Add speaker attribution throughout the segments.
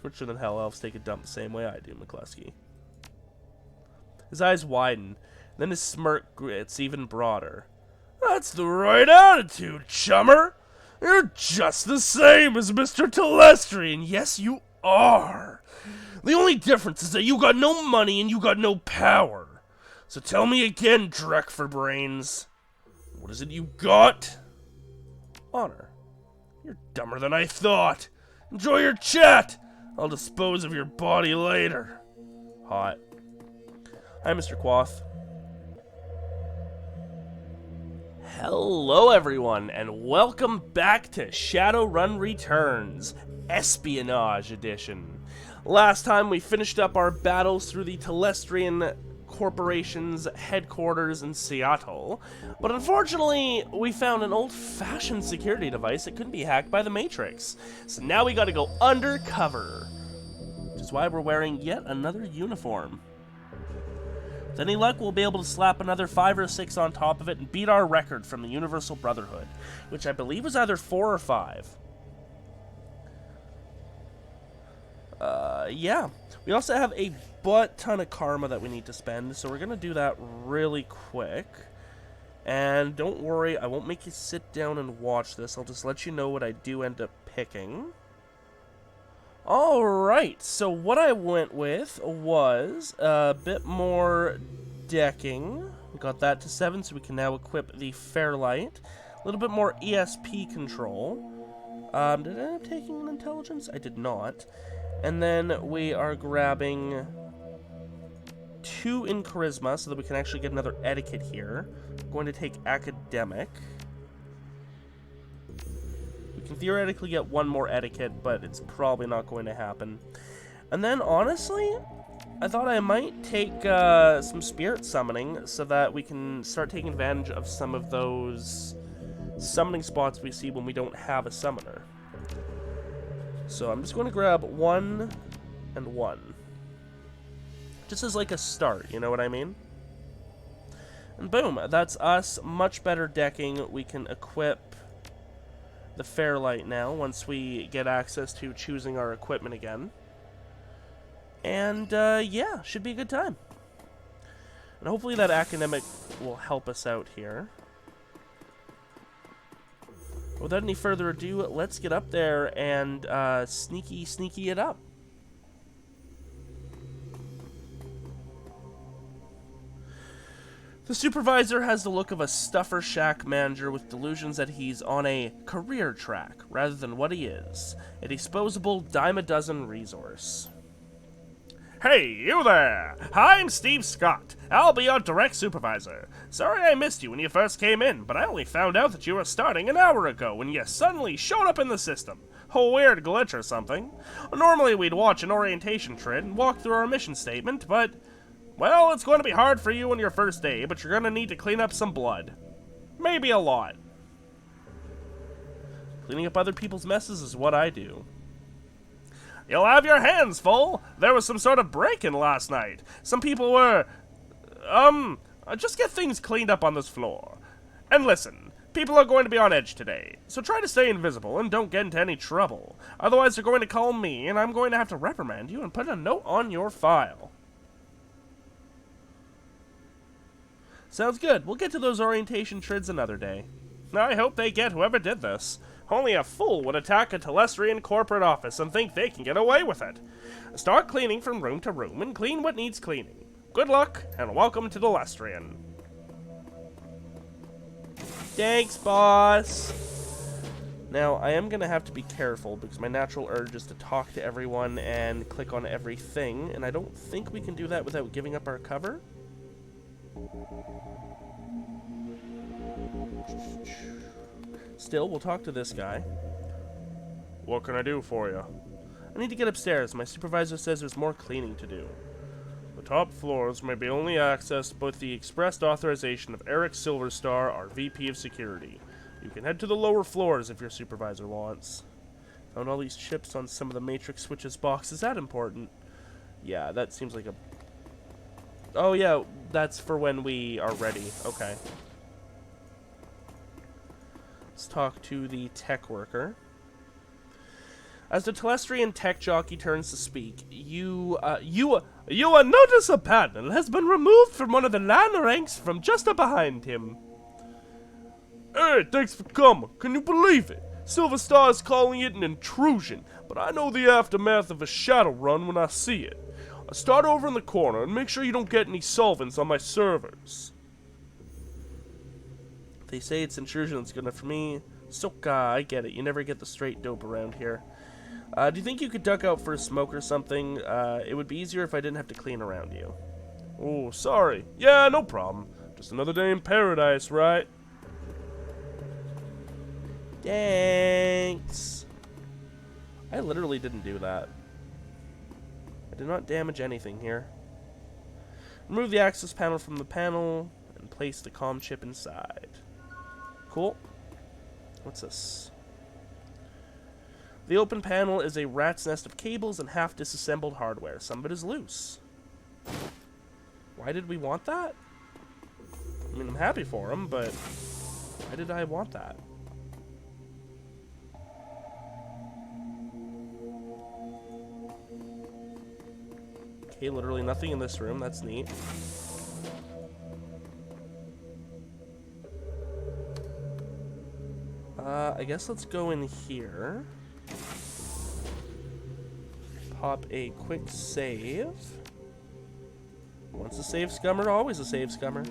Speaker 1: Richer than hell elves take a dump the same way I do, McCluskey. His eyes widen, then his smirk gets even broader. That's the right attitude, chummer! You're just the same as Mr. Telestrian. Yes, you are. The only difference is that you got no money and you got no power. So tell me again, Drek for brains. What is it you got? Honor. You're dumber than I thought. Enjoy your chat. I'll dispose of your body later. Hot. Hi, Mr. Quoth. Hello, everyone, and welcome back to Shadowrun Returns, Espionage Edition. Last time we finished up our battles through the Telestrian Corporation's headquarters in Seattle, but unfortunately, we found an old-fashioned security device that couldn't be hacked by the Matrix. So now we gotta go undercover, which is why we're wearing yet another uniform. With any luck, we'll be able to slap another 5 or 6 on top of it and beat our record from the Universal Brotherhood, which I believe was either 4 or 5. Yeah. We also have a butt ton of karma that we need to spend, so we're going to do that really quick. And don't worry, I won't make you sit down and watch this. I'll just let you know what I do end up picking. Alright, so what I went with was a bit more decking. We got that to 7, so we can now equip the Fairlight. A little bit more ESP control. Did I end up taking an intelligence? I did not. And then we are grabbing 2 in charisma so that we can actually get another etiquette here. I'm going to take academic. We can theoretically get 1 more etiquette, but it's probably not going to happen. And then, honestly, I thought I might take some spirit summoning so that we can start taking advantage of some of those summoning spots we see when we don't have a summoner. So I'm just going to grab 1 and 1. Just as like a start, you know what I mean? And boom, that's us. Much better decking. We can equip the Fairlight now once we get access to choosing our equipment again. And yeah, should be a good time. And hopefully that academic will help us out here. Without any further ado, let's get up there and sneaky it up. The supervisor has the look of a stuffer shack manager with delusions that he's on a career track rather than what he is, a disposable dime-a-dozen resource. Hey, you there! I'm Steve Scott. I'll be your direct supervisor. Sorry I missed you when you first came in, but I only found out that you were starting an hour ago when you suddenly showed up in the system. A weird glitch or something. Normally we'd watch an orientation trid and walk through our mission statement, but well, it's going to be hard for you on your first day, but you're going to need to clean up some blood. Maybe a lot. Cleaning up other people's messes is what I do. You'll have your hands full. There was some sort of break-in last night. Some people were... just get things cleaned up on this floor. And listen, people are going to be on edge today, so try to stay invisible and don't get into any trouble. Otherwise they're going to call me, and I'm going to have to reprimand you and put a note on your file. Sounds good. We'll get to those orientation trids another day. I hope they get whoever did this. Only a fool would attack a Telestrian corporate office and think they can get away with it. Start cleaning from room to room and clean what needs cleaning. Good luck, and welcome to Telestrian. Thanks, boss! Now, I am going to have to be careful because my natural urge is to talk to everyone and click on everything, and I don't think we can do that without giving up our cover. Still, we'll talk to this guy. What can I do for you? I need to get upstairs. My supervisor says there's more cleaning to do. The top floors may be only accessed with the expressed authorization of Eric Silverstar, our VP of Security. You can head to the lower floors if your supervisor wants. Found all these chips on some of the Matrix switches box. Is that important? Yeah, that seems like a... Oh yeah, that's for when we are ready. Okay. Let's talk to the tech worker. As the Telestrian tech jockey turns to speak, you will notice a panel has been removed from one of the land ranks from just up behind him.
Speaker 2: Hey, thanks for coming. Can you believe it? Silver Star is calling it an intrusion, but I know the aftermath of a Shadowrun when I see it. I start over in the corner and make sure you don't get any solvents on my servers.
Speaker 1: They say it's intrusion that's good enough for me. Soka, I get it. You never get the straight dope around here. Do you think you could duck out for a smoke or something? It would be easier if I didn't have to clean around you.
Speaker 2: Oh, sorry. Yeah, no problem. Just another day in paradise, right?
Speaker 1: Thanks. I literally didn't do that. I did not damage anything here. Remove the access panel from the panel and place the comm chip inside. Cool. What's this? The open panel is a rat's nest of cables and half disassembled hardware. Some of it is loose. Why did we want that? I mean, I'm happy for him, but why did I want that? Okay, literally nothing in this room. That's neat. I guess let's go in here. Pop a quick save. Once a save scummer, always a save scummer.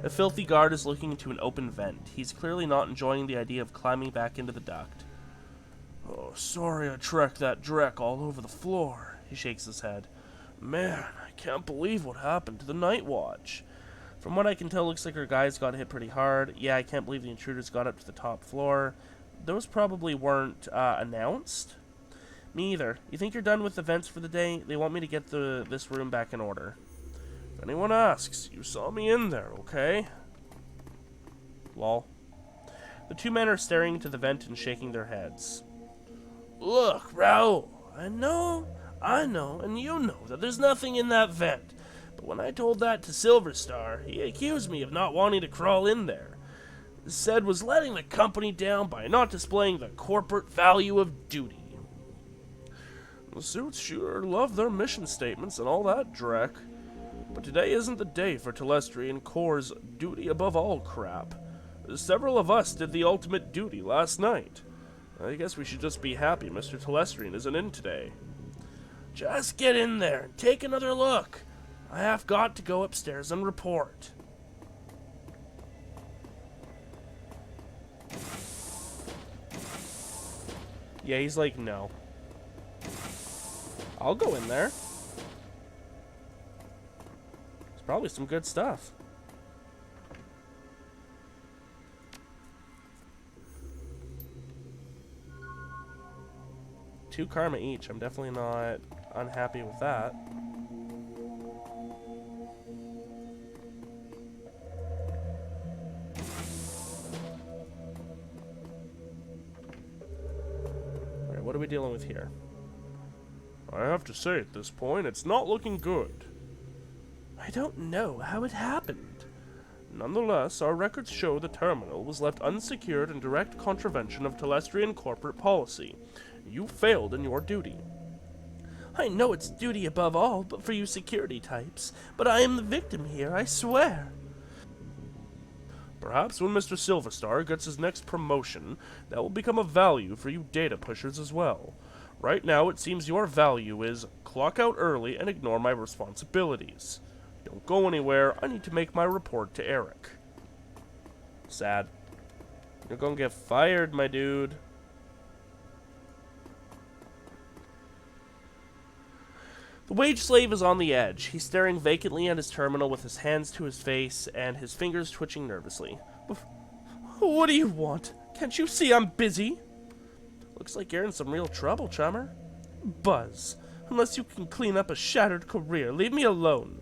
Speaker 1: A filthy guard is looking into an open vent. He's clearly not enjoying the idea of climbing back into the duct.
Speaker 2: Oh, sorry I tracked that Drek all over the floor.
Speaker 1: He shakes his head.
Speaker 2: Man, I can't believe what happened to the Night Watch.
Speaker 1: From what I can tell, looks like our guys got hit pretty hard. Yeah, I can't believe the intruders got up to the top floor. Those probably weren't announced. Me either. You think you're done with events for the day? They want me to get this room back in order.
Speaker 2: If anyone asks, you saw me in there, okay?
Speaker 1: Lol. The two men are staring into the vent and shaking their heads.
Speaker 2: Look, Raoul, I know, and you know that there's nothing in that vent. But when I told that to Silver Star, he accused me of not wanting to crawl in there. Said was letting the company down by not displaying the corporate value of duty. The suits sure love their mission statements and all that dreck. But today isn't the day for Telestrian Corps' duty above all crap. Several of us did the ultimate duty last night. I guess we should just be happy Mr. Telestrian isn't in today. Just get in there and take another look. I have got to go upstairs and report.
Speaker 1: Yeah, he's like, no. I'll go in there. There's probably some good stuff. Two karma each. I'm definitely not unhappy with that. Alright, what are we dealing with here?
Speaker 2: I have to say, at this point, it's not looking good.
Speaker 1: I don't know how it happened.
Speaker 2: Nonetheless, our records show the terminal was left unsecured in direct contravention of Telestrian corporate policy. You failed in your duty.
Speaker 1: I know it's duty above all, but for you security types. But I am the victim here, I swear.
Speaker 2: Perhaps when Mr. Silverstar gets his next promotion, that will become a value for you data pushers as well. Right now, it seems your value is clock out early and ignore my responsibilities. Don't go anywhere, I need to make my report to Eric.
Speaker 1: Sad. You're gonna get fired, my dude. The wage slave is on the edge. He's staring vacantly at his terminal with his hands to his face and his fingers twitching nervously. What do you want? Can't you see I'm busy? Looks like you're in some real trouble, chummer. Buzz. Unless you can clean up a shattered career, leave me alone.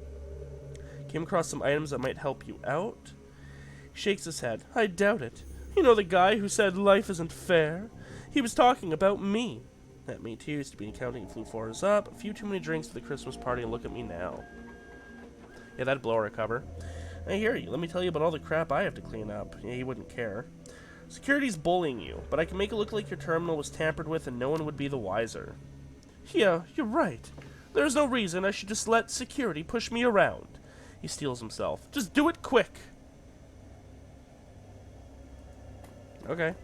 Speaker 1: Came across some items that might help you out? He shakes his head. I doubt it. You know the guy who said life isn't fair? He was talking about me. That me too, to be accounting flew 4s up. A few too many drinks for the Christmas party, and look at me now. Yeah, that'd blow our cover. Hey, here, let me tell you about all the crap I have to clean up. Yeah, he wouldn't care. Security's bullying you, but I can make it look like your terminal was tampered with and no one would be the wiser. Yeah, you're right. There's no reason I should just let security push me around. He steals himself. Just do it quick. Okay.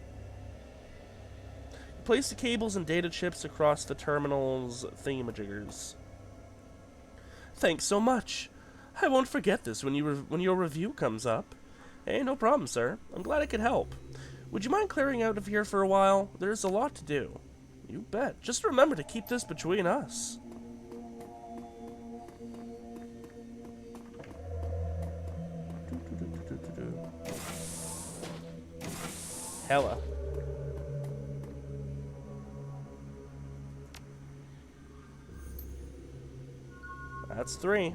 Speaker 1: Place the cables and data chips across the terminal's thingamajiggers. Thanks so much. I won't forget this when your review comes up. Hey, no problem, sir. I'm glad I could help. Would you mind clearing out of here for a while? There's a lot to do. You bet. Just remember to keep this between us. Hella. That's 3.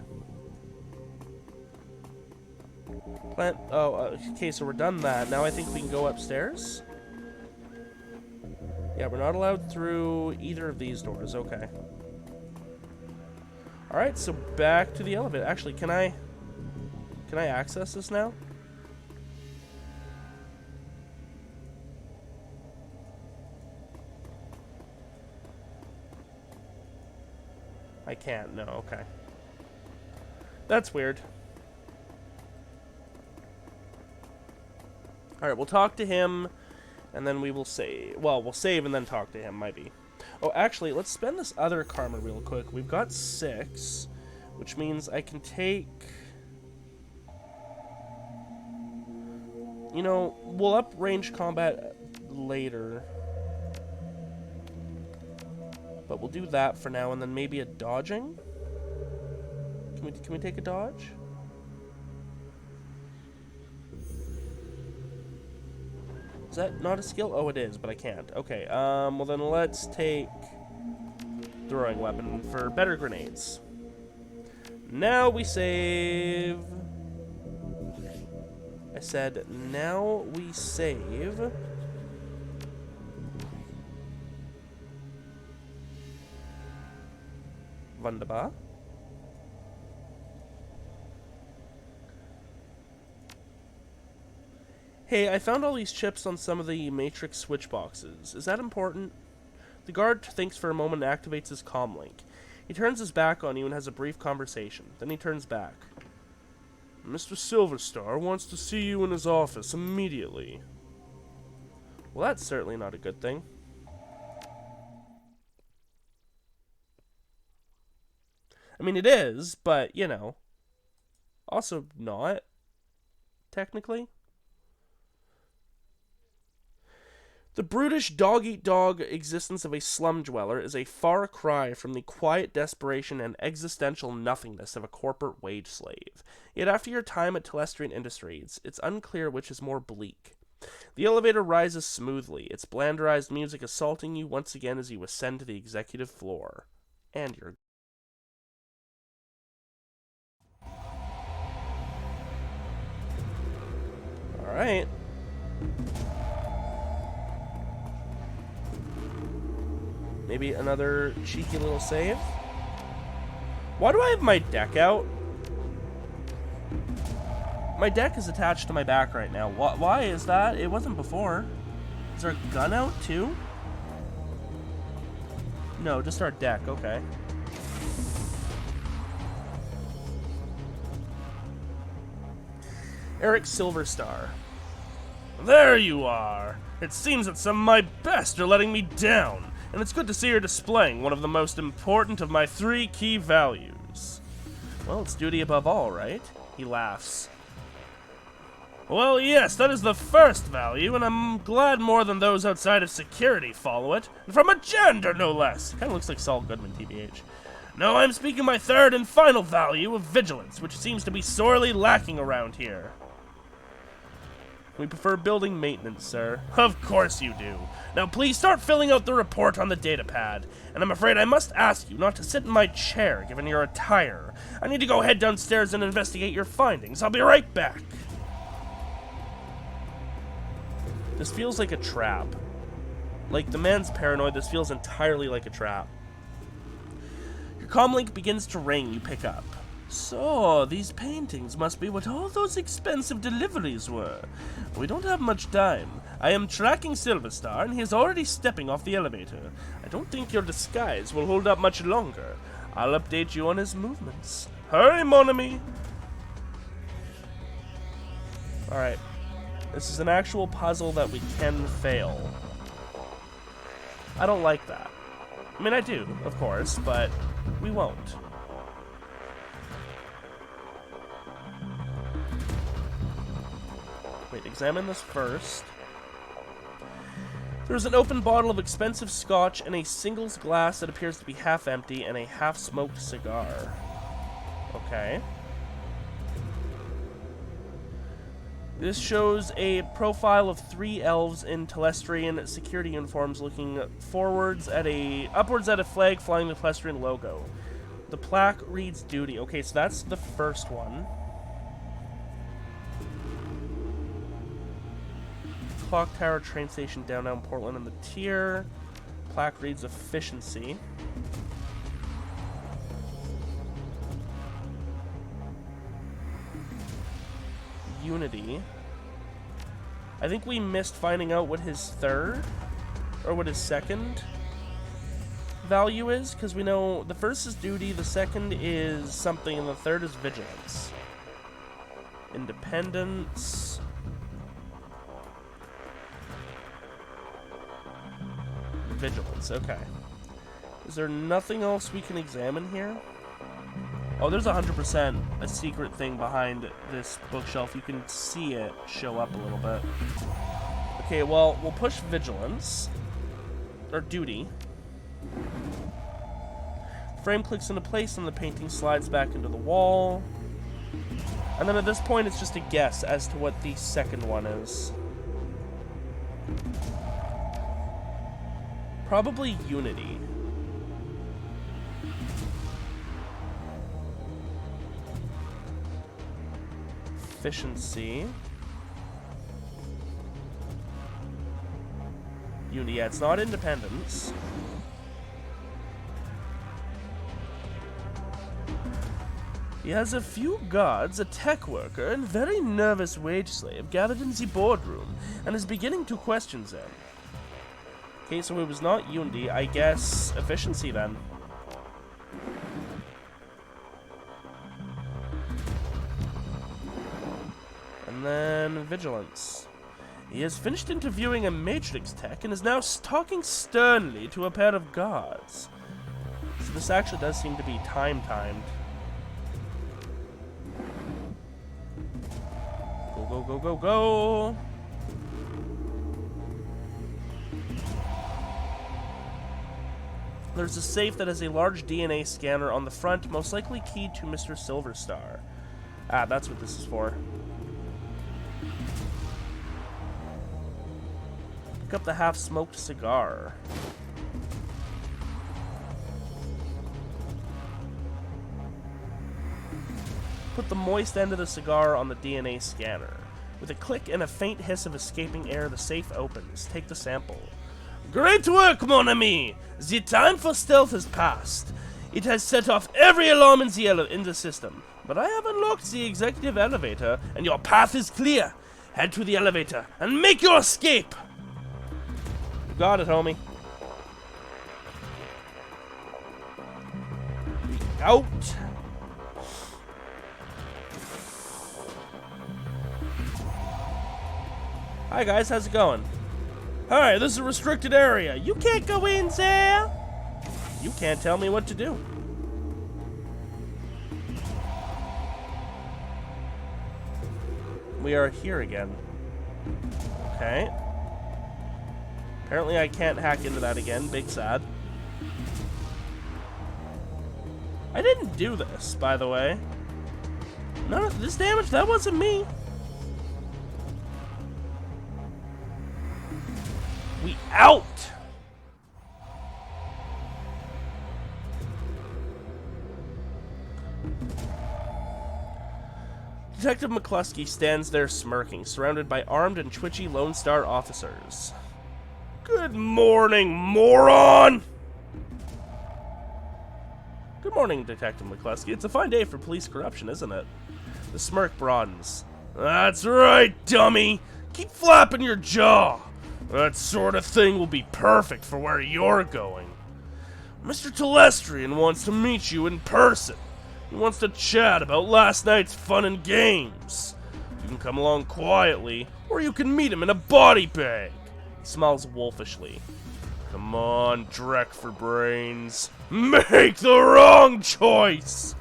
Speaker 1: Plant. Oh, okay, so we're done that. Now I think we can go upstairs. Yeah, we're not allowed through either of these doors. Okay. Alright, so back to the elevator. Actually, can I access this now? I can't. No, okay. That's weird. Alright, we'll talk to him, and then we will save. Well, we'll save and then talk to him, might be. Oh, actually, let's spend this other karma real quick. We've got 6, which means I can take... You know, we'll up range combat later. But we'll do that for now, and then maybe a dodging? Can we take a dodge? Is that not a skill? Oh, it is, but I can't. Okay, well then let's take throwing weapon for better grenades. Now we save. I said, now we save. Wunderbar. Hey, I found all these chips on some of the matrix switch boxes. Is that important? The guard thinks for a moment and activates his comm link. He turns his back on you and has a brief conversation. Then he turns back. Mr. Silverstar wants to see you in his office immediately. Well, that's certainly not a good thing. I mean, it is, but, you know, also not, technically. The brutish dog-eat-dog existence of a slum dweller is a far cry from the quiet desperation and existential nothingness of a corporate wage slave. Yet after your time at Telestrian Industries, it's unclear which is more bleak. The elevator rises smoothly, its blanderized music assaulting you once again as you ascend to the executive floor. And you're... Alright. Maybe another cheeky little save. Why do I have my deck out? My deck is attached to my back right now. Why is that? It wasn't before. Is there a gun out too? No, just our deck. Okay. Eric Silverstar. There you are. It seems that some of my best are letting me down. And it's good to see her displaying one of the most important of my 3 key values. Well, it's duty above all, right? He laughs. Well, yes, that is the first value, and I'm glad more than those outside of security follow it. And from a gender, no less. Kind of looks like Saul Goodman, TBH. No, I'm speaking my 3rd and final value of vigilance, which seems to be sorely lacking around here. We prefer building maintenance, sir. Of course you do. Now please start filling out the report on the datapad. And I'm afraid I must ask you not to sit in my chair, given your attire. I need to go head downstairs and investigate your findings. I'll be right back. This feels like a trap. Like, the man's paranoid. This feels entirely like a trap. Your comm link begins to ring. You pick up.
Speaker 2: So, these paintings must be what all those expensive deliveries were. We don't have much time. I am tracking Silverstar, and he is already stepping off the elevator. I don't think your disguise will hold up much longer. I'll update you on his movements. Hurry, mon ami! Alright. This is an actual puzzle that we can fail. I don't like that. I mean, I do, of course, but we won't. Wait, examine this first. There's an open bottle of expensive scotch and a singles glass that appears to be half empty and a half-smoked cigar. Okay. This shows a profile of 3 elves in Telestrian security uniforms looking upwards at a flag flying the Telestrian logo. The plaque reads duty. Okay, so that's the first one. Clock Tower train station downtown Portland on the tier. Plaque reads efficiency. Unity. I think we missed finding out what his third or what his second value is, because we know the first is duty, the second is something, and the third is vigilance. Independence. Vigilance, okay. Is there nothing else we can examine here? Oh, there's 100% a secret thing behind this bookshelf. You can see it show up a little bit. Okay, well, we'll push vigilance. Or duty. Frame clicks into place and the painting slides back into the wall. And then at this point, it's just a guess as to what the second one is. Probably Unity. Efficiency. Unity, yeah, it's not independence. He has a few guards, a tech worker, and very nervous wage slave gathered in the boardroom, and is beginning to question them. Okay, so it was not Unity, I guess efficiency then. And then vigilance. He has finished interviewing a Matrix tech and is now talking sternly to a pair of guards. So this actually does seem to be timed. Go, go, go, go, go! There's a safe that has a large DNA scanner on the front, most likely keyed to Mr. Silverstar. Ah, that's what this is for. Pick up the half-smoked cigar. Put the moist end of the cigar on the DNA scanner. With a click and a faint hiss of escaping air, the safe opens. Take the sample. Great work, mon ami! The time for stealth has passed. It has set off every alarm in the system. But I have unlocked the executive elevator, and your path is clear. Head to the elevator and make your escape! You got it, homie. Out! Hi guys, how's it going? Alright, this is a restricted area. You can't go in there. You can't tell me what to do. We are here again. Okay. Apparently I can't hack into that again. Big sad. I didn't do this, by the way. None of this damage, that wasn't me. We out! Detective McCluskey stands there smirking, surrounded by armed and twitchy Lone Star officers. Good morning, moron!
Speaker 1: Good morning, Detective McCluskey. It's a fine day for police corruption, isn't it? The smirk broadens.
Speaker 2: That's right, dummy! Keep flapping your jaw! That sort of thing will be perfect for where you're going. Mr. Telestrian wants to meet you in person. He wants to chat about last night's fun and games. You can come along quietly, or you can meet him in a body bag.
Speaker 1: He smiles wolfishly.
Speaker 2: Come on, Drek for brains. Make the wrong choice!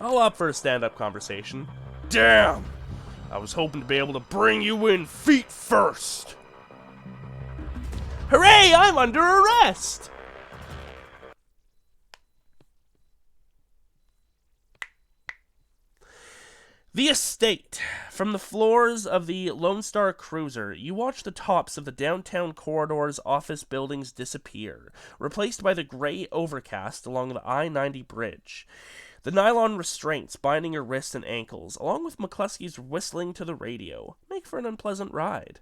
Speaker 1: I'll opt for a stand-up conversation.
Speaker 2: Damn! I was hoping to be able to bring you in feet first.
Speaker 1: Hooray! I'm under arrest! The estate. From the floors of the Lone Star cruiser, you watch the tops of the downtown corridor's office buildings disappear, replaced by the gray overcast along the I-90 bridge. The nylon restraints binding your wrists and ankles, along with McCluskey's whistling to the radio, make for an unpleasant ride.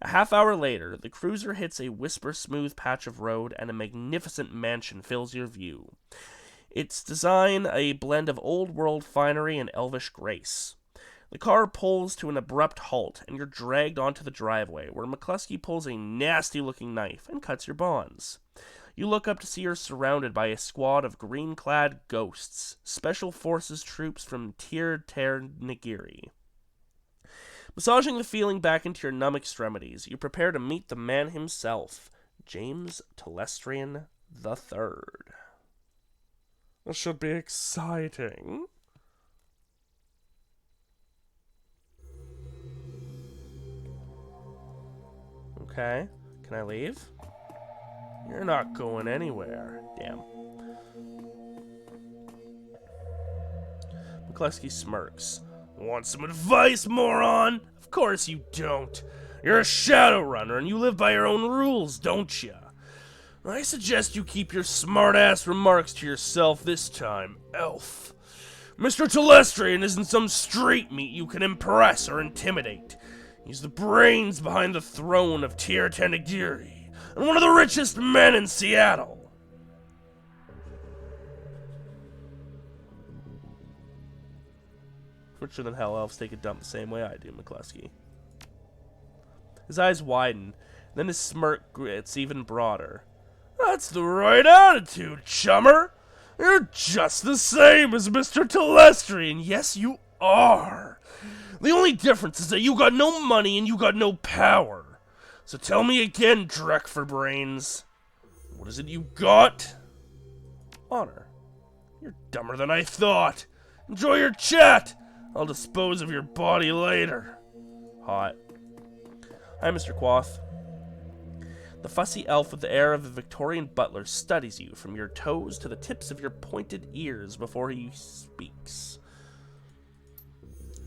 Speaker 1: A half hour later, the cruiser hits a whisper-smooth patch of road and a magnificent mansion fills your view. Its design a blend of old-world finery and elvish grace. The car pulls to an abrupt halt, and you're dragged onto the driveway, where McCluskey pulls a nasty-looking knife and cuts your bonds. You look up to see you're surrounded by a squad of green-clad ghosts, Special Forces troops from ttrpg. Massaging the feeling back into your numb extremities, you prepare to meet the man himself, James Telestrian III.
Speaker 2: This should be exciting.
Speaker 1: Okay, can I leave?
Speaker 2: You're not going anywhere.
Speaker 1: Damn. McCluskey smirks.
Speaker 2: Want some advice, moron? Of course you don't. You're a Shadowrunner and you live by your own rules, don't you? I suggest you keep your smart-ass remarks to yourself this time, elf. Mr. Telestrian isn't some street meat you can impress or intimidate. He's the brains behind the throne of ttrpg and one of the richest men in Seattle.
Speaker 1: Richer than hell elves take a dump the same way I do, McCluskey. His eyes widen, then his smirk gets even broader.
Speaker 2: That's the right attitude, chummer. You're just the same as Mr. Telestrian. Yes, you are. The only difference is that you got no money and you got no power. So tell me again, Drek for brains. What is it you got?
Speaker 1: Honor.
Speaker 2: You're dumber than I thought. Enjoy your chat. I'll dispose of your body later.
Speaker 1: Hot. Hi, Mr. Quoth. The fussy elf with the air of a Victorian butler studies you from your toes to the tips of your pointed ears before he speaks.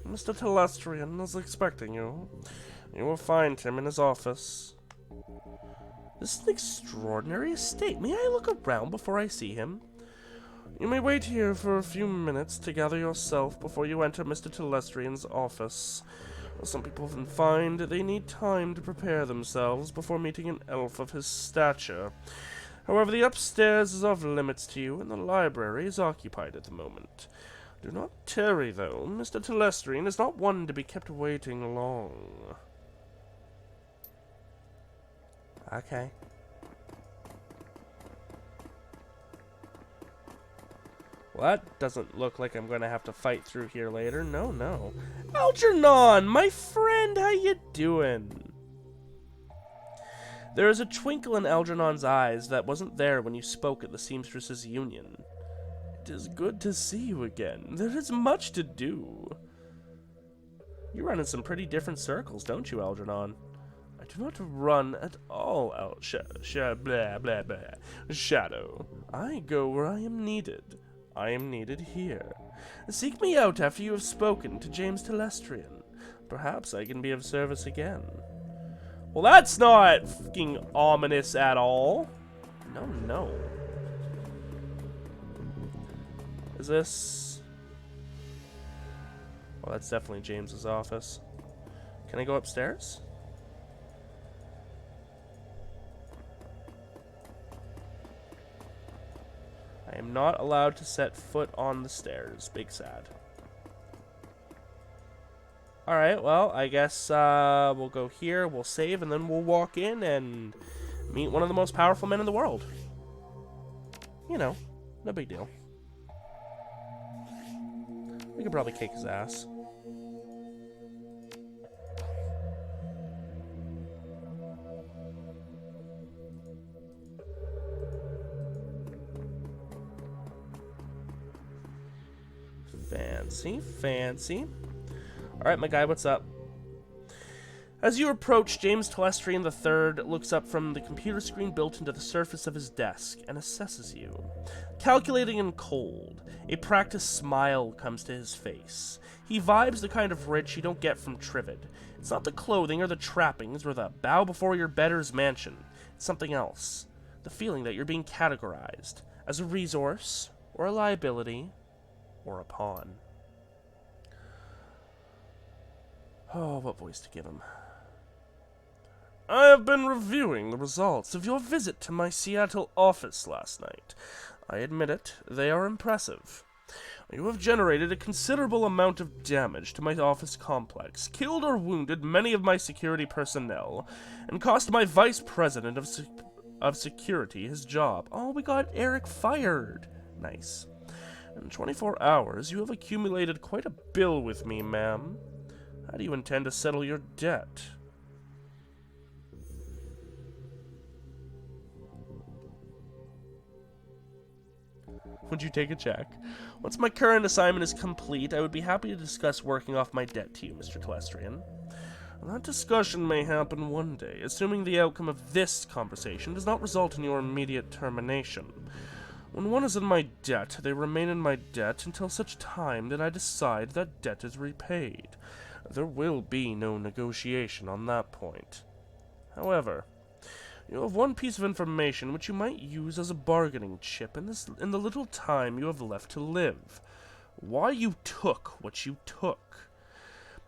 Speaker 2: Mr. Telestrian is expecting you. You will find him in his office.
Speaker 1: This is an extraordinary estate. May I look around before I see him?
Speaker 2: You may wait here for a few minutes to gather yourself before you enter Mr. Telestrian's office. Some people often find they need time to prepare themselves before meeting an elf of his stature. However, the upstairs is off limits to you, and the library is occupied at the moment. Do not tarry, though. Mr. Telestrian is not one to be kept waiting long.
Speaker 1: Okay. Well, that doesn't look like I'm going to have to fight through here later. No, no. Algernon, my friend, how you doing? There is a twinkle in Algernon's eyes that wasn't there when you spoke at the Seamstresses' Union. It is good to see you again. There is much to do. You run in some pretty different circles, don't you, Algernon? I do not run at all, blah, blah, blah. Shadow. I go where I am needed. I am needed here. Seek me out after you have spoken to James Telestrian. Perhaps I can be of service again. Well, that's not fucking ominous at all. No, no. Is this... Well, that's definitely James's office. Can I go upstairs? I am not allowed to set foot on the stairs. Big sad. Alright, well, I guess we'll go here, we'll save, and then we'll walk in and meet one of the most powerful men in the world. You know, no big deal. We could probably kick his ass. Fancy, fancy. Alright, my guy, what's up? As you approach, James Telestrian III looks up from the computer screen built into the surface of his desk and assesses you. Calculating and cold, a practiced smile comes to his face. He vibes the kind of rich you don't get from Trivid. It's not the clothing or the trappings or the bow before your better's mansion. It's something else. The feeling that you're being categorized as a resource, or a liability, or a pawn. Oh, what voice to give him? I have been reviewing the results of your visit to my Seattle office last night. I admit it, they are impressive. You have generated a considerable amount of damage to my office complex, killed or wounded many of my security personnel, and cost my vice president of security his job. Oh, we got Eric fired. Nice. In 24 hours, you have accumulated quite a bill with me, ma'am. How do you intend to settle your debt? Would you take a check? Once my current assignment is complete, I would be happy to discuss working off my debt to you, Mr. Telestrian. That discussion may happen one day, assuming the outcome of this conversation does not result in your immediate termination. When one is in my debt, they remain in my debt until such time that I decide that debt is repaid. There will be no negotiation on that point. However, you have one piece of information which you might use as a bargaining chip in the little time you have left to live. Why you took what you took.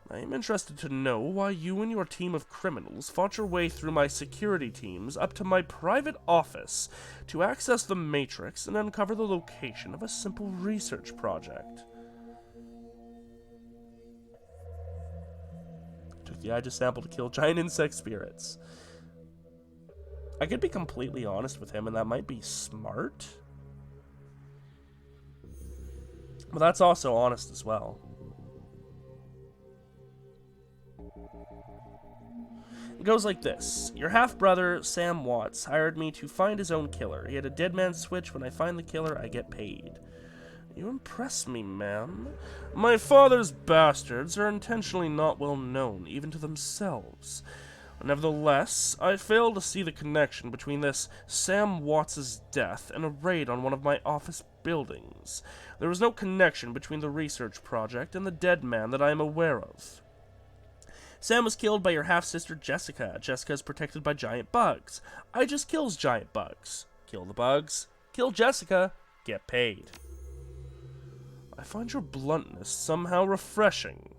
Speaker 1: I am interested to know why you and your team of criminals fought your way through my security teams up to my private office to access the Matrix and uncover the location of a simple research project. Took the Aegis sample to kill giant insect spirits. I could be completely honest with him, and that might be smart. But that's also honest as well. It goes like this. Your half-brother, Sam Watts, hired me to find his own killer. He had a dead man switch. When I find the killer, I get paid. You impress me, ma'am. My father's bastards are intentionally not well known, even to themselves. Nevertheless, I fail to see the connection between this Sam Watts' death and a raid on one of my office buildings. There is no connection between the research project and the dead man that I am aware of. Sam was killed by your half-sister Jessica. Jessica is protected by giant bugs. I just kills giant bugs. Kill the bugs. Kill Jessica. Get paid. I find your bluntness somehow refreshing.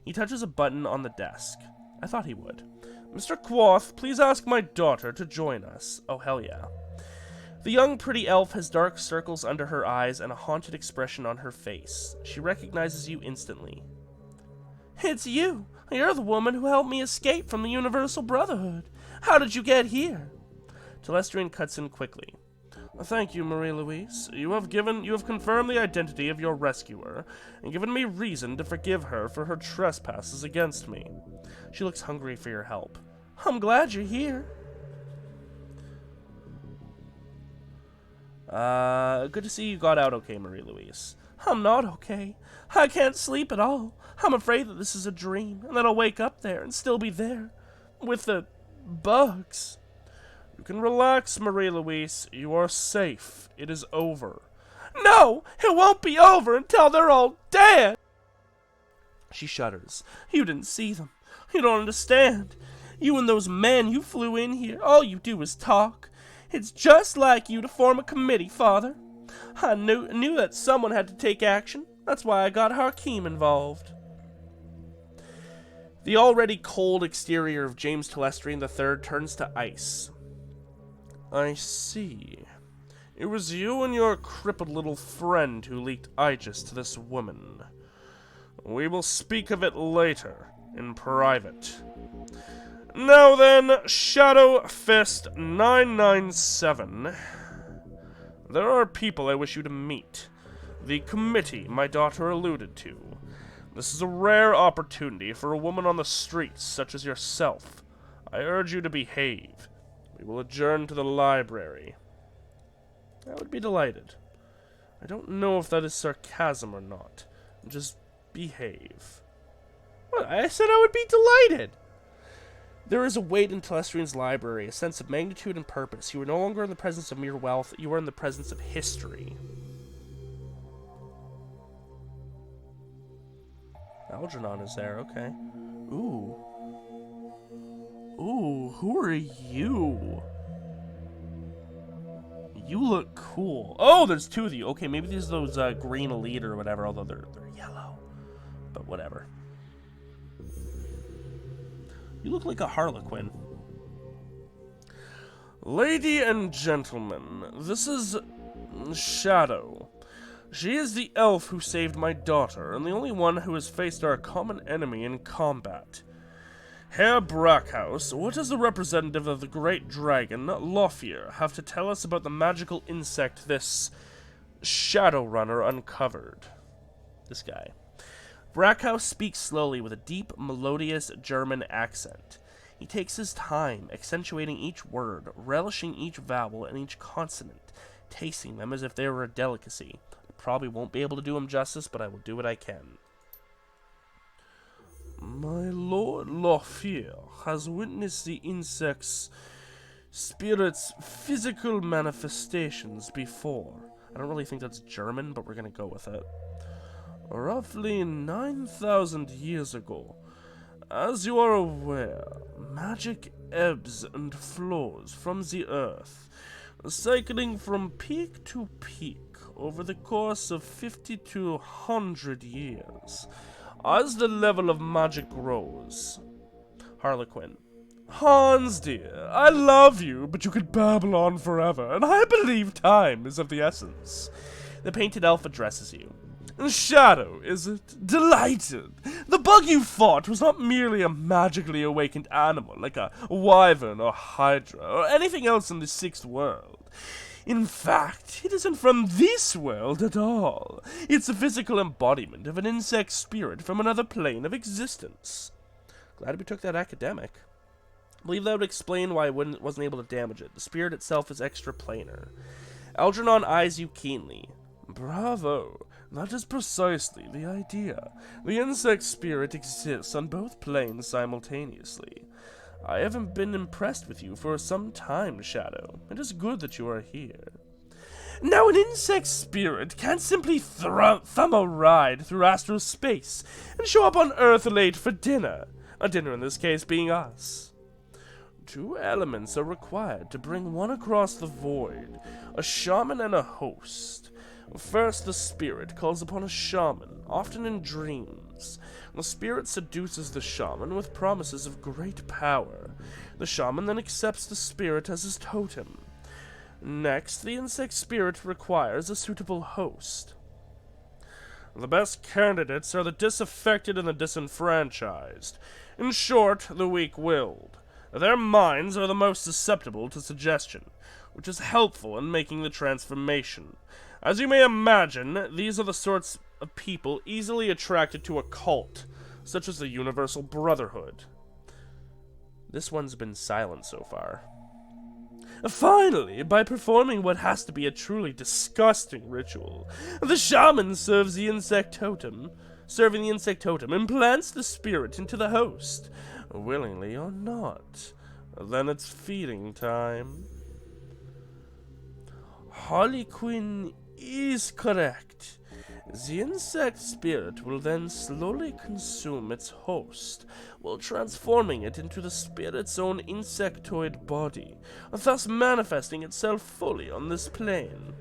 Speaker 1: He touches a button on the desk. I thought he would. Mr. Quoth, please ask my daughter to join us. Oh, hell yeah. The young pretty elf has dark circles under her eyes and a haunted expression on her face. She recognizes you instantly. It's you. You're the woman who helped me escape from the Universal Brotherhood. How did you get here? Telestrian cuts in quickly. Thank you, Marie-Louise. You have confirmed the identity of your rescuer, and given me reason to forgive her for her trespasses against me. She looks hungry for your help. I'm glad you're here. Good to see you got out okay, Marie-Louise. I'm not okay. I can't sleep at all. I'm afraid that this is a dream, and that I'll wake up there and still be there. With the bugs. You can relax, Marie-Louise. You are safe. It is over. No! It won't be over until they're all dead! She shudders. You didn't see them. You don't understand. You and those men you flew in here, all you do is talk. It's just like you to form a committee, Father. I knew that someone had to take action. That's why I got Hakeem involved. The already cold exterior of James Telestrian III turns to ice. I see.
Speaker 2: It was you and your crippled little friend who leaked Aegis to this woman. We will speak of it later, in private. Now then, Shadow Fist 997. There are people I wish you to meet. The committee my daughter alluded to. This is a rare opportunity for a woman on the streets such as yourself. I urge you to behave. We will adjourn to the library. I would be delighted. I don't know if that is sarcasm or not. Just behave.
Speaker 1: What? I said I would be delighted. There is a weight in Telestrian's library, a sense of magnitude and purpose. You are no longer in the presence of mere wealth, you are in the presence of history. Algernon is there, okay. Ooh. Ooh, who are you? You look cool. Oh, there's two of you. Okay, maybe these are those green elite or whatever, although they're yellow. But whatever. You look like a harlequin.
Speaker 2: Lady and gentlemen, this is Shadow. She is the elf who saved my daughter, and the only one who has faced our common enemy in combat. Herr Brackhaus, what does the representative of the great dragon, Lothier, have to tell us about the magical insect this Shadowrunner uncovered?
Speaker 1: This guy. Brackhaus speaks slowly with a deep, melodious German accent. He takes his time, accentuating each word, relishing each vowel and each consonant, tasting them as if they were a delicacy. I probably won't be able to do him justice, but I will do what I can.
Speaker 2: My Lord Lothier has witnessed the insect's spirit's physical manifestations before.
Speaker 1: I don't really think that's German, but we're going to go with it.
Speaker 2: Roughly 9,000 years ago. As you are aware, magic ebbs and flows from the earth, cycling from peak to peak over the course of 50 to 100 years. As the level of magic grows.
Speaker 1: Harlequin.
Speaker 2: Hans, dear, I love you, but you could babble on forever, and I believe time is of the essence.
Speaker 1: The painted elf addresses you.
Speaker 2: Shadow, is it? Delighted! The bug you fought was not merely a magically awakened animal, like a wyvern or hydra, or anything else in the sixth world. In fact, it isn't from this world at all. It's a physical embodiment of an insect spirit from another plane of existence.
Speaker 1: Glad we took that academic. I believe that would explain why I wasn't able to damage it. The spirit itself is extraplanar. Algernon eyes you keenly.
Speaker 2: Bravo! That is precisely the idea. The insect spirit exists on both planes simultaneously. I haven't been impressed with you for some time, Shadow. It is good that you are here. Now, an insect spirit can't simply thumb a ride through astral space and show up on Earth late for dinner. A dinner in this case being us. Two elements are required to bring one across the void, a shaman and a host. First, the spirit calls upon a shaman, often in dreams. The spirit seduces the shaman with promises of great power. The shaman then accepts the spirit as his totem. Next, the insect spirit requires a suitable host. The best candidates are the disaffected and the disenfranchised. In short, the weak-willed. Their minds are the most susceptible to suggestion, which is helpful in making the transformation. As you may imagine, these are the sorts of people easily attracted to a cult, such as the Universal Brotherhood.
Speaker 1: This one's been silent so far.
Speaker 2: Finally, by performing what has to be a truly disgusting ritual, the shaman serves the insect totem. Serving the insect totem implants the spirit into the host, willingly or not. Then it's feeding time. Harlequin is correct. The insect spirit will then slowly consume its host, while transforming it into the spirit's own insectoid body, thus manifesting itself fully on this plane.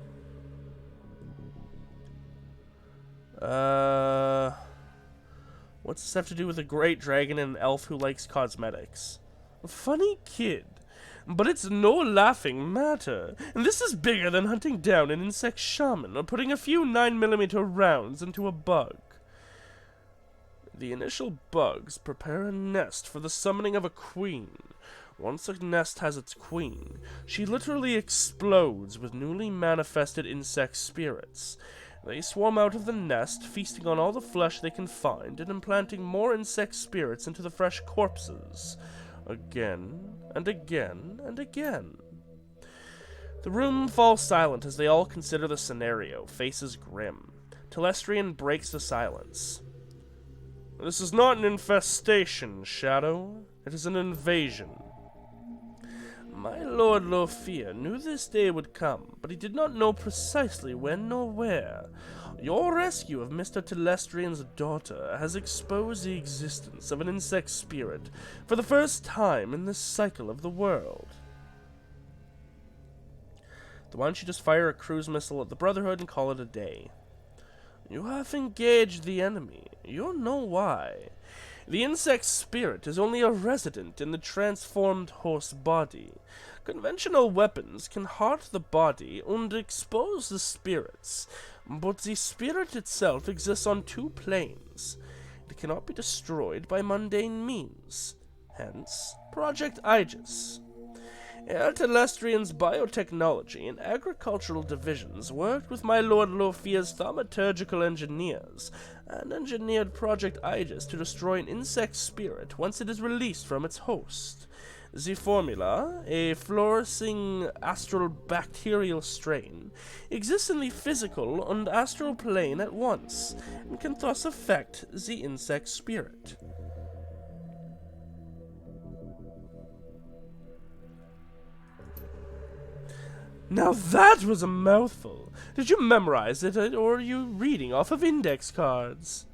Speaker 1: What's this have to do with a great dragon and an elf who likes cosmetics?
Speaker 2: Funny kid. But it's no laughing matter, and this is bigger than hunting down an insect shaman or putting a few 9mm rounds into a bug. The initial bugs prepare a nest for the summoning of a queen. Once a nest has its queen, she literally explodes with newly manifested insect spirits. They swarm out of the nest, feasting on all the flesh they can find and implanting more insect spirits into the fresh corpses. Again, and again, and again. The room falls silent as they all consider the scenario, faces grim. Telestrian breaks the silence. This is not an infestation, Shadow. It is an invasion. My Lord Lofia knew this day would come, but he did not know precisely when nor where. Your rescue of Mr. Telestrian's daughter has exposed the existence of an insect spirit for the first time in this cycle of the world. Why don't you just fire a cruise missile at the Brotherhood and call it a day? You have engaged the enemy. You know why. The insect spirit is only a resident in the transformed horse body. Conventional weapons can hurt the body and expose the spirits, but the spirit itself exists on two planes. It cannot be destroyed by mundane means. Hence, Project Aegis. Air Telestrian's biotechnology and agricultural divisions worked with my Lord Lofia's thaumaturgical engineers and engineered Project Aegis to destroy an insect spirit once it is released from its host. The formula, a flourishing astral bacterial strain, exists in the physical and astral plane at once, and can thus affect the insect spirit. Now that was a mouthful. Did you memorize it, or are you reading off of index cards?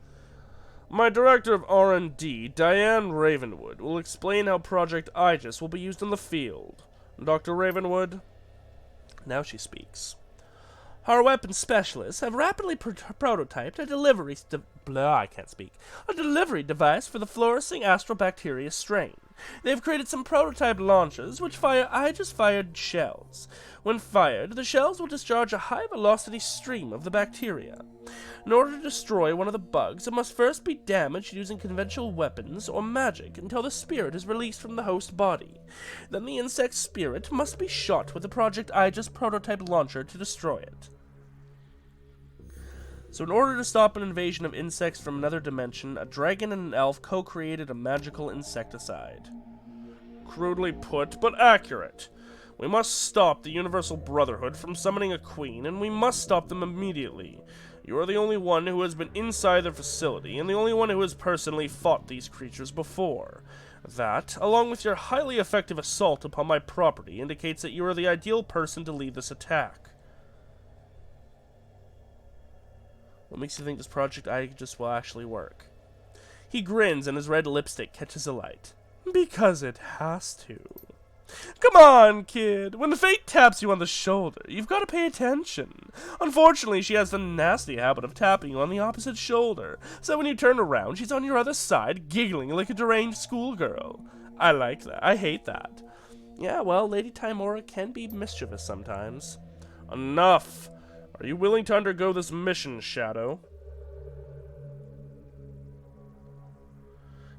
Speaker 2: My director of R&D, Diane Ravenwood, will explain how Project Aegis will be used in the field. Dr. Ravenwood? Now she speaks. Our weapons specialists have rapidly prototyped a delivery device for the flourishing astrobacteria strain. They have created some prototype launchers which fire Aegis-fired shells. When fired, the shells will discharge a high-velocity stream of the bacteria. In order to destroy one of the bugs, it must first be damaged using conventional weapons or magic until the spirit is released from the host body. Then the insect spirit must be shot with the Project Aegis prototype launcher to destroy it. So in order to stop an invasion of insects from another dimension, a dragon and an elf co-created a magical insecticide. Crudely put, but accurate. We must stop the Universal Brotherhood from summoning a queen, and we must stop them immediately. You are the only one who has been inside their facility, and the only one who has personally fought these creatures before. That, along with your highly effective assault upon my property, indicates that you are the ideal person to lead this attack. What makes you think this Project Aegis will actually work? He grins and his red lipstick catches a light. Because it has to. Come on, kid. When the fate taps you on the shoulder, you've got to pay attention. Unfortunately, she has the nasty habit of tapping you on the opposite shoulder, so when you turn around, she's on your other side, giggling like a deranged schoolgirl. I like that. I hate that. Yeah, well, Lady Timora can be mischievous sometimes. Enough! Are you willing to undergo this mission, Shadow?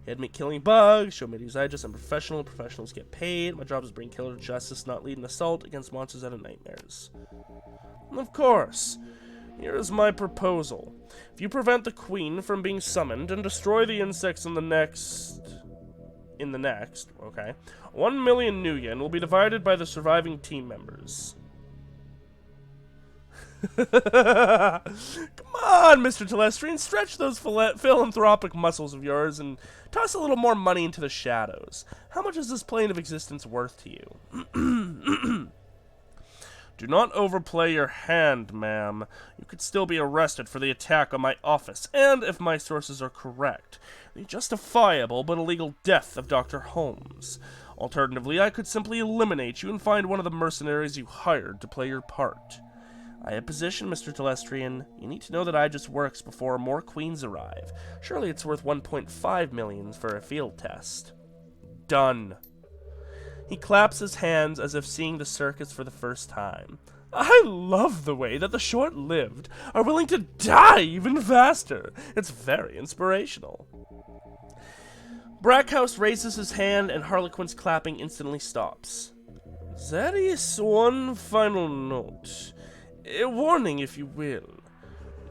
Speaker 2: He had me killing bugs, show me to use Aegis, I'm professional, professionals get paid, my job is bring killer to justice, not lead an assault against monsters out of nightmares. Of course. Here is my proposal. If you prevent the queen from being summoned and destroy the insects in the next, 1 million new yen will be divided by the surviving team members. Come on, Mr. Telestrian, stretch those philanthropic muscles of yours and toss a little more money into the shadows. How much is this plane of existence worth to you? Do not overplay your hand, ma'am. You could still be arrested for the attack on my office, and, if my sources are correct, the justifiable but illegal death of Dr. Holmes. Alternatively, I could simply eliminate you and find one of the mercenaries you hired to play your part. I have position, Mr. Telestrian. You need to know that Aegis works before more queens arrive. Surely it's worth 1.5 million for a field test. Done.
Speaker 1: He claps his hands as if seeing the circus for the first time. I love the way that the short-lived are willing to die even faster. It's very inspirational. Brackhouse raises his hand and Harlequin's clapping instantly stops. There is one final note. A warning, if you will.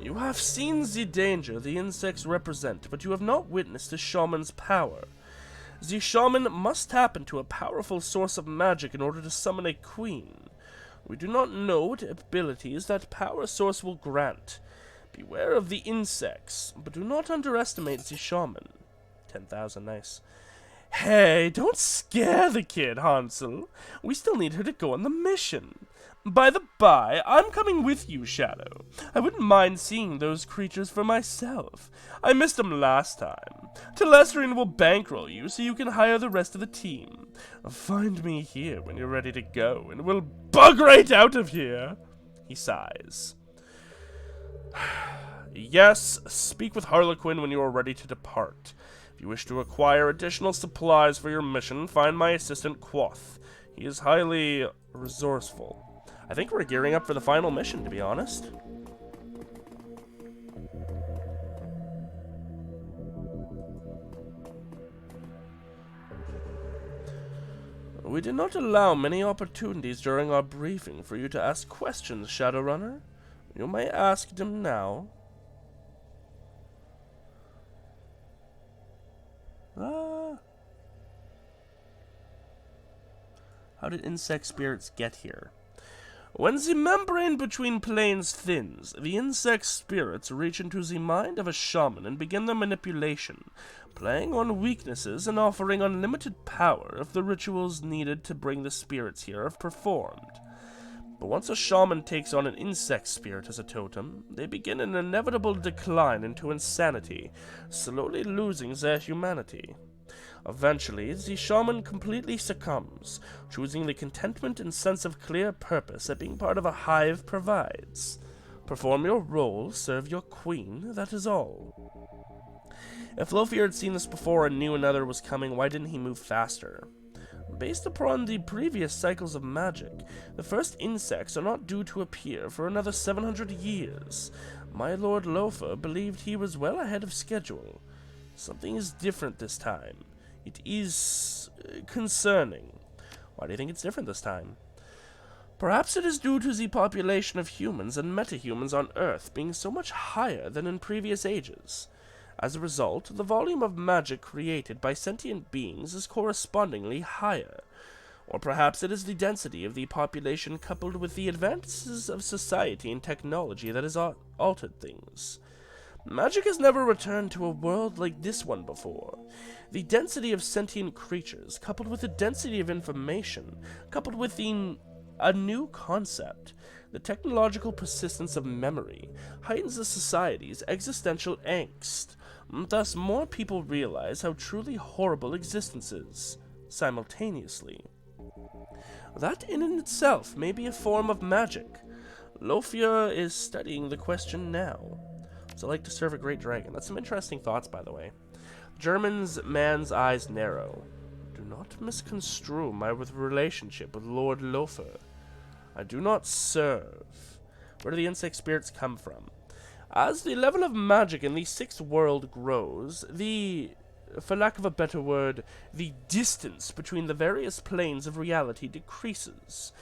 Speaker 1: You have seen the danger the insects represent, but you have not witnessed the shaman's power. The shaman must tap into a powerful source of magic in order to summon a queen. We do not know what abilities that power source will grant. Beware of the insects, but do not underestimate the shaman. 10,000, nice. Hey, don't scare the kid, Hansel. We still need her to go on the mission. By the by, I'm coming with you, Shadow. I wouldn't mind seeing those creatures for myself. I missed them last time. Telestrian will bankroll you so you can hire the rest of the team. Find me here when you're ready to go, and we'll bug right out of here. He sighs. Yes, speak with Harlequin when you are ready to depart. If you wish to acquire additional supplies for your mission, find my assistant Quoth. He is highly resourceful. I think we're gearing up for the final mission, to be honest. We did not allow many opportunities during our briefing for you to ask questions, Shadowrunner. You may ask them now. How did insect spirits get here? When the membrane between planes thins, the insect spirits reach into the mind of a shaman and begin their manipulation, playing on weaknesses and offering unlimited power if the rituals needed to bring the spirits here are performed. But once a shaman takes on an insect spirit as a totem, they begin an inevitable decline into insanity, slowly losing their humanity. Eventually, the shaman completely succumbs, choosing the contentment and sense of clear purpose that being part of a hive provides. Perform your role, serve your queen, that is all. If Lothier had seen this before and knew another was coming, why didn't he move faster? Based upon the previous cycles of magic, the first insects are not due to appear for another 700 years. My Lord Lothar believed he was well ahead of schedule. Something is different this time. It is concerning. Why do you think it's different this time? Perhaps it is due to the population of humans and metahumans on Earth being so much higher than in previous ages. As a result, the volume of magic created by sentient beings is correspondingly higher. Or perhaps it is the density of the population coupled with the advances of society and technology that has altered things. Magic has never returned to a world like this one before. The density of sentient creatures, coupled with the density of information, coupled with a new concept, the technological persistence of memory, heightens the society's existential angst. Thus, more people realize how truly horrible existence is, simultaneously. That in itself may be a form of magic. Lothier is studying the question now. So like to serve a great dragon. That's some interesting thoughts, by the way. German's man's eyes narrow. Do not misconstrue my relationship with Lord Lothar. I do not serve. Where do the insect spirits come from? As the level of magic in the sixth world grows, for lack of a better word, the distance between the various planes of reality decreases.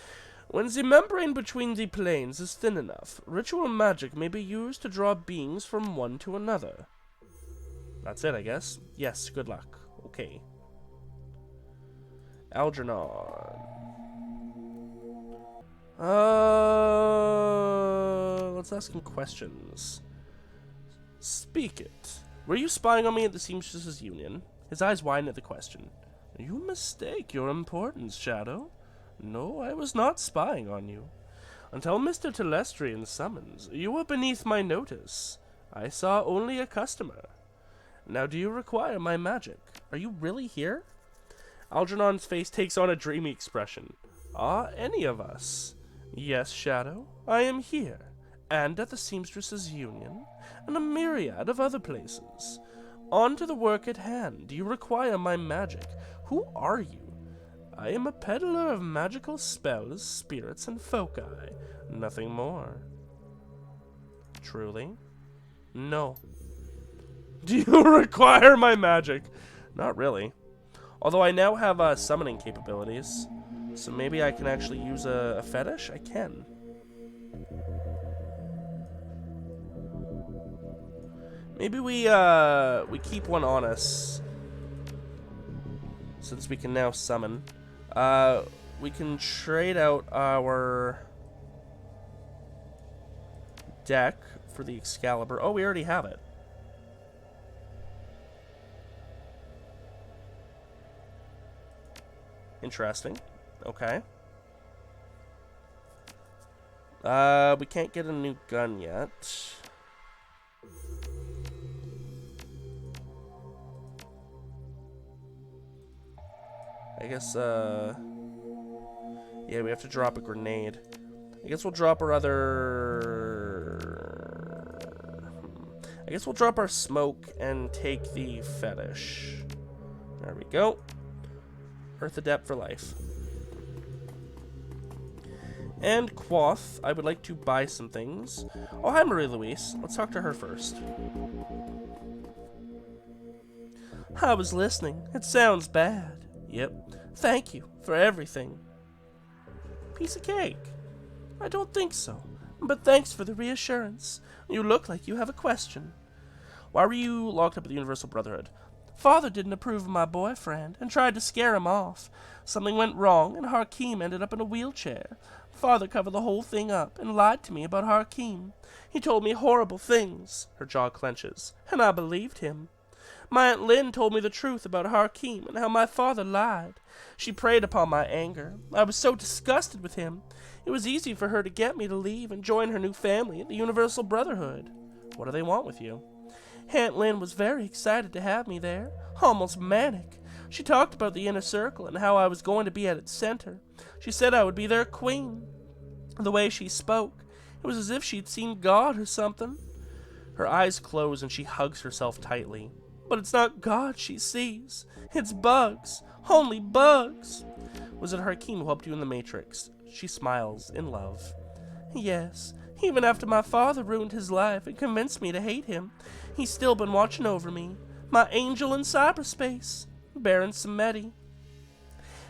Speaker 1: When the membrane between the planes is thin enough, ritual magic may be used to draw beings from one to another. That's it, I guess. Yes, good luck. Okay. Algernon. Let's ask him questions. Speak it. Were you spying on me at the Seamstresses Union? His eyes widen at the question. You mistake your importance, Shadow. No, I was not spying on you. Until Mr. Telestrian's summons, you were beneath my notice. I saw only a customer. Now do you require my magic? Are you really here? Algernon's face takes on a dreamy expression. Any of us? Yes, Shadow, I am here, and at the Seamstresses Union, and a myriad of other places. On to the work at hand. Do you require my magic? Who are you? I am a peddler of magical spells, spirits, and foci. Nothing more. Truly? No. Do you require my magic? Not really. Although I now have summoning capabilities. So maybe I can actually use a fetish? I can. Maybe we keep one on us. Since we can now summon. We can trade out our deck for the Excalibur. Oh, we already have it. Interesting. Okay. We can't get a new gun yet. I guess, yeah, we have to drop a grenade. I guess we'll drop our other... I guess we'll drop our smoke and take the fetish. There we go. Earth Adept for life. And Quoth, I would like to buy some things. Oh, hi, Marie-Louise. Let's talk to her first. I was listening. It sounds bad. Yep. Thank you for everything. Piece of cake. I don't think so. But thanks for the reassurance. You look like you have a question. Why were you locked up at the Universal Brotherhood? Father didn't approve of my boyfriend and tried to scare him off. Something went wrong and Hakeem ended up in a wheelchair. Father covered the whole thing up and lied to me about Hakeem. He told me horrible things. Her jaw clenches. And I believed him. My Aunt Lynn told me the truth about Hakeem and how my father lied. She preyed upon my anger. I was so disgusted with him. It was easy for her to get me to leave and join her new family at the Universal Brotherhood. What do they want with you? Aunt Lynn was very excited to have me there, almost manic. She talked about the inner circle and how I was going to be at its center. She said I would be their queen. The way she spoke, it was as if she'd seen God or something. Her eyes close and she hugs herself tightly. But it's not God she sees. It's bugs. Only bugs. Was it Hakeem who helped you in the Matrix? She smiles in love. Yes. Even after my father ruined his life and convinced me to hate him, he's still been watching over me. My angel in cyberspace. Baron Samedi.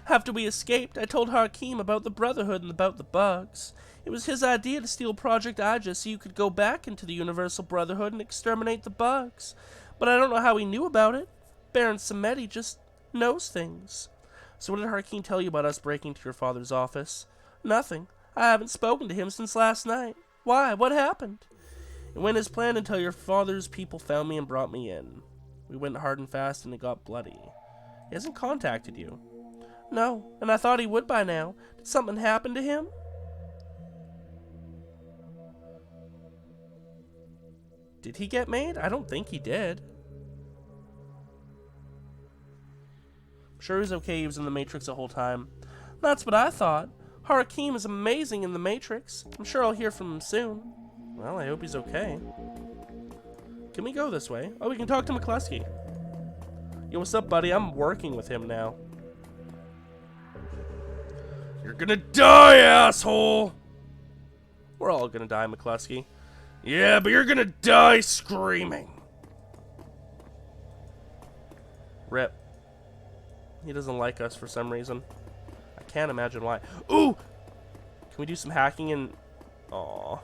Speaker 1: After we escaped, I told Hakeem about the Brotherhood and about the bugs. It was his idea to steal Project Ija so you could go back into the Universal Brotherhood and exterminate the bugs. But I don't know how he knew about it. Baron Samedi just knows things. So what did Hakeem tell you about us breaking into your father's office? Nothing. I haven't spoken to him since last night. Why? What happened? It went as planned until your father's people found me and brought me in. We went hard and fast and it got bloody. He hasn't contacted you. No, and I thought he would by now. Did something happen to him? Did he get made? I don't think he did. I'm sure he's okay. He was in the Matrix the whole time. That's what I thought. Hakeem is amazing in the Matrix. I'm sure I'll hear from him soon. Well, I hope he's okay. Can we go this way? Oh, we can talk to McCluskey. Yo, what's up, buddy? I'm working with him now. You're gonna die, asshole! We're all gonna die, McCluskey. Yeah, but you're gonna die screaming. Rip. He doesn't like us for some reason. I can't imagine why. Ooh! Can we do some hacking and... Aww.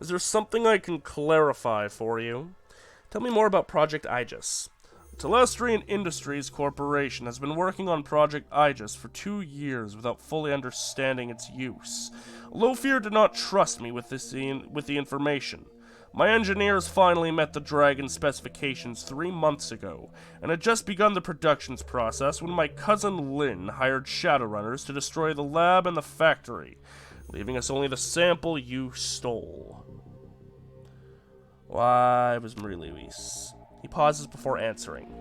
Speaker 1: Is there something I can clarify for you? Tell me more about Project Aegis. Telestrian Industries Corporation has been working on Project Aegis for 2 years without fully understanding its use. Lofear did not trust me with the information. My engineers finally met the Dragon specifications 3 months ago, and had just begun the productions process when my cousin Lynn hired Shadowrunners to destroy the lab and the factory, leaving us only the sample you stole. Why, it was Marie-Louise. He pauses before answering.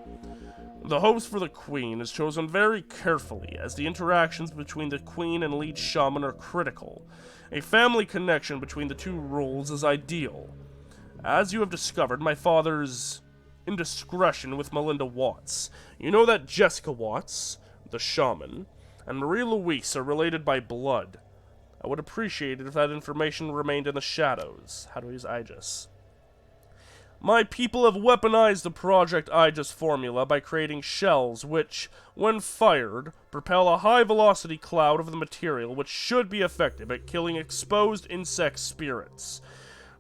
Speaker 1: The host for the Queen is chosen very carefully, as the interactions between the Queen and lead shaman are critical. A family connection between the two roles is ideal. As you have discovered, my father's
Speaker 2: indiscretion with Melinda Watts. You know that Jessica Watts, the shaman, and Marie Louise are related by blood. I would appreciate it if that information remained in the shadows. How do we use Aegis? My people have weaponized the Project Aegis formula by creating shells which, when fired, propel a high-velocity cloud of the material which should be effective at killing exposed insect spirits.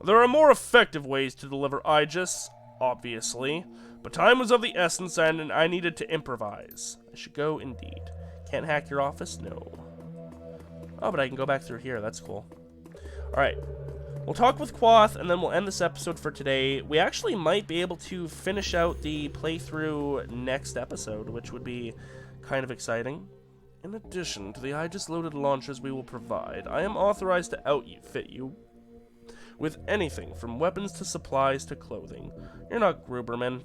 Speaker 2: There are more effective ways to deliver Aegis, obviously, but time was of the essence and I needed to improvise. I should go indeed. Can't hack your office? No. Oh, but I can go back through here. That's cool. Alright. We'll talk with Quoth, and then we'll end this episode for today. We actually might be able to finish out the playthrough next episode, which would be kind of exciting. In addition to the Aegis-loaded launchers we will provide, I am authorized to outfit you with anything from weapons to supplies to clothing. You're not Gruberman.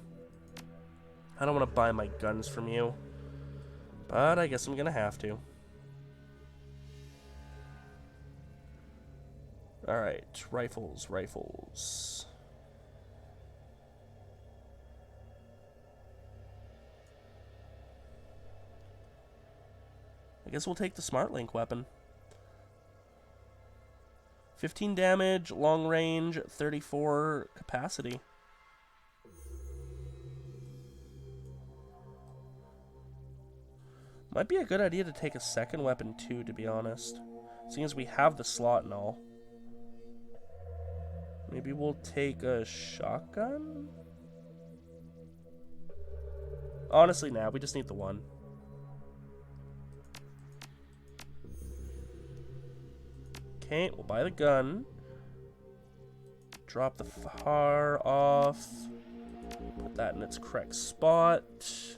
Speaker 2: I don't want to buy my guns from you, but I guess I'm gonna have to. Alright, rifles. I guess we'll take the Smart Link weapon. 15 damage, long range, 34 capacity. Might be a good idea to take a second weapon too, to be honest. Seeing as we have the slot and all. Maybe we'll take a shotgun? Honestly, nah, we just need the one. Okay, we'll buy the gun. Drop the FAR off. Put that in its correct spot.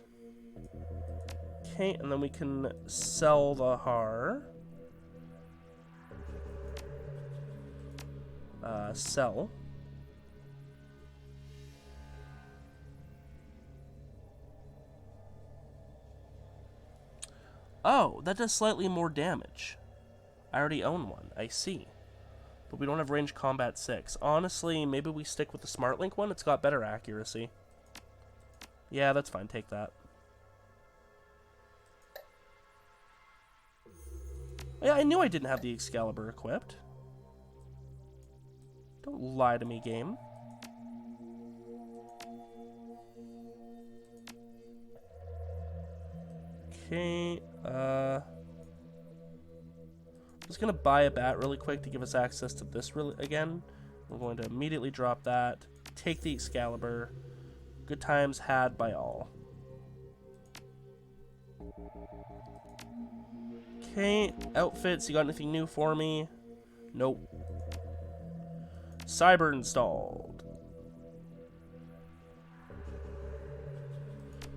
Speaker 2: Okay, and then we can sell the HAR. Sell. Oh, that does slightly more damage. I already own one, I see. But we don't have range combat 6. Honestly, maybe we stick with the Smart Link one. It's got better accuracy. Yeah, that's fine. Take that. Yeah, I knew I didn't have the Excalibur equipped. Don't lie to me, game. Okay, I'm just gonna buy a bat really quick to give us access to this again. We're going to immediately drop that. Take the Excalibur. Good times had by all. Okay, outfits. You got anything new for me? Nope. Cyber installed.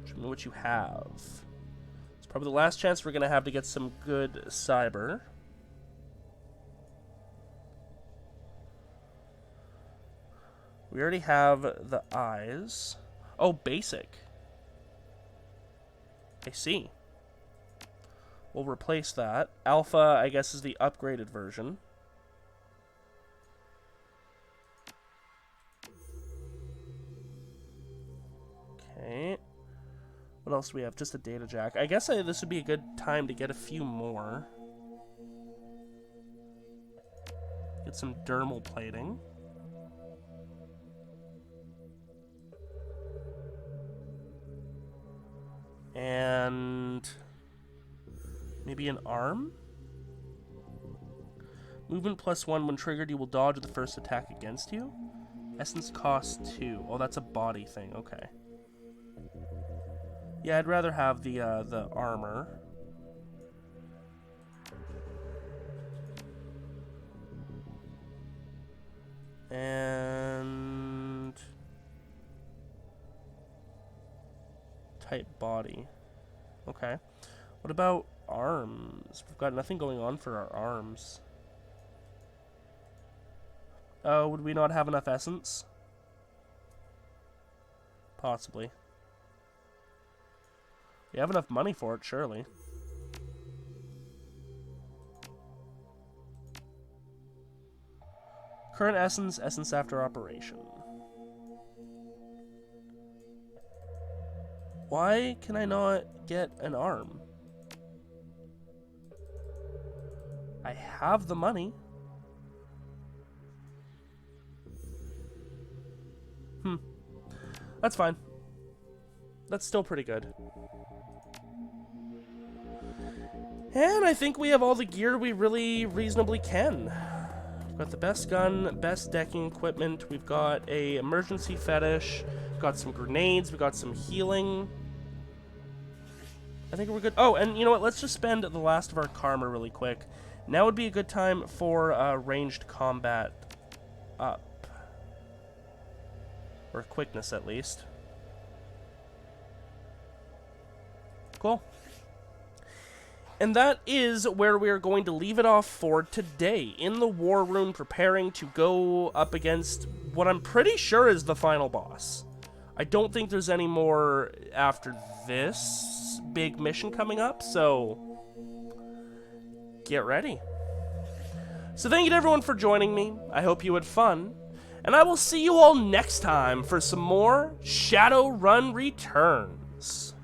Speaker 2: Show me what you have. It's probably the last chance we're gonna have to get some good cyber. We already have the eyes. Oh, basic. I see. We'll replace that. Alpha, I guess, is the upgraded version. Okay. What else do we have? Just a data jack. I guess this would be a good time to get a few more. Get some dermal plating. And maybe an arm? Movement +1. When triggered, you will dodge the first attack against you. Essence cost 2. Oh, that's a body thing. Okay. Yeah, I'd rather have the armor. And type body. Okay. What about arms? We've got nothing going on for our arms. Oh, would we not have enough essence? Possibly. We have enough money for it, surely. Current essence, essence after operation.
Speaker 1: Why can I not get an arm? I have the money. That's fine. That's still pretty good. And I think we have all the gear we really reasonably can. We've got the best gun, best decking equipment. We've got a emergency fetish. We've got some grenades. We've got some healing. I think we're good. Oh, and you know what? Let's just spend the last of our karma really quick. Now would be a good time for ranged combat up. Or quickness, at least. Cool. And that is where we are going to leave it off for today. In the war room, preparing to go up against what I'm pretty sure is the final boss. I don't think there's any more after this big mission coming up, so get ready. So thank you to everyone for joining me. I hope you had fun. And I will see you all next time for some more Shadowrun Returns.